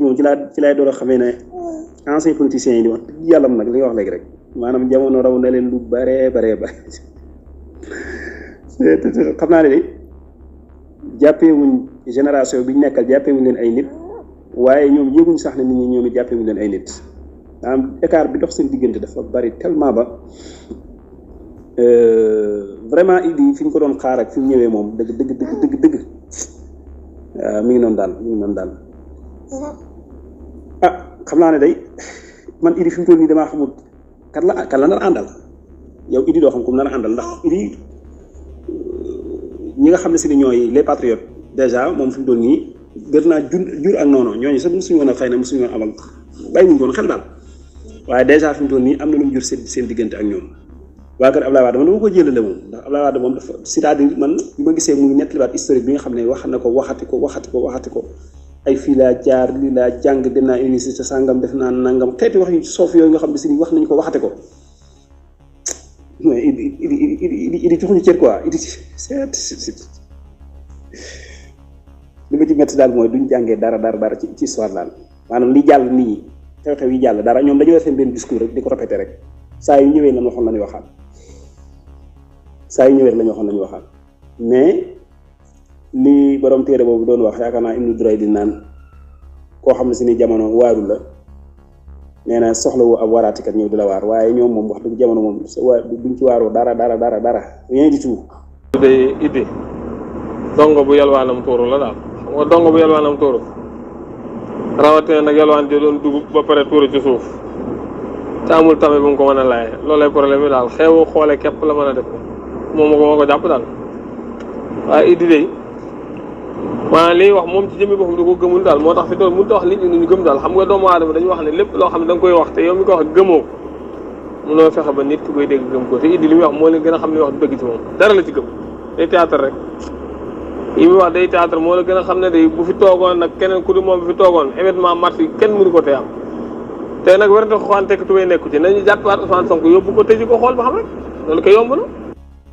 moom ci laay door a xamee ne ancien politiciens yi di wax yàlla nag li nga wax léegi rek maanaam jamono raw na leen lu bare xam naa ne de jàppeewuñ génération bi ñu nekkal jàppeewuñ leen ay nit waaye ñoom yëguñ sax ne nit ñi ñoom it jàppeewuñ leen ay nit maanaam écart bi dox seen diggante dafa bari tellement ba vraiment Idi fi ñu ko doon xaar ak fi mu ñëwee moom dëgg waaw mi ngi noonu daal ah xam naa ne day man Idi fi mu toll nii damaa xamul kan la nar a àndal yow Idi doo xam ku mu nar a àndal ndax Idi ñi nga xam ne si ni ñooy les patriotes déjà moom fi mu toll nii gën naa jur ak noonu ñooñu sax mosuñu woon a xëy na mosuñu woon amal bàyyi wuñ doon xel daal waaye déjà fi mu toll nii am na lu mu jur seen diggante ak ñoom waa kër Abdoulaye Wade man dama ko jëlale moom ndax Abdoulaye Wade moom dafa c'est-à-dire man bi ma gisee mu ngi nettaliwaat historique bi nga xam ne wax na ko waxati ko ay fii laa jaar lii laa jàng dem naa université sàngam def naa nangam xeeti wax yu soof yooyu nga xam ne si wax nañu ko waxati ko mais idi joxuñu cër quoi idi li ma ci métti daal mooy duñ jàngee dara ci histoire daal maanaam li jàll nit ñi xew-xew yi jàll dara ñoom dañoo def seen benn discours rek di ko répété rek saa yu ñëwee lañ waxoon lañuy waxaat mais li borom téere boobu doon wax yaakaar naa Ibnu Duray di naan koo xam ne si ni jamono waaru la nee na soxlawu ab waraatikat ñëw di la waar waaye ñoom moom wax dëgg jamono moom duñ ci waaroo dara rien du tout. day iddi dongo bu yalwaanam tuuru la daal xam nga dongo bu yalwaanam tuuru rawatina nag yalwaan di doon dugub ba pare tuuru ci suuf te amul tamit bu mu ko mën a laye loolay problème bi daal xewu xoole képp la mën a def moom moo ko jàpp daal waaye iddi day maanaam liy wax moom ci jëmmi boppam da ko gëmul daal moo tax fi tool mënut a wax nit ñi ñu gëm daal xam nga doomu aadama dañuy wax ne lépp loo xam ne da nga koy wax te yow mi ko wax gëmoo mënoo fexe ba nit ki koy dégg gëm ko te iddi li muy wax moo leen gën a xam li wax du dëgg ci moom dara la ci gëm day théâtre rek yi muy wax day théâtre moo la gën a xam ne day bu fi toogoon nag keneen ku du moom bu fi toogoon événement mars yi kenn mënu ko tey am te nag war na xoxaan tekk tubay nekku ci nañu jàppiwaat Ousmane Sonko yóbbu ko tëji ko xool ba xam rek loolu koy yomb na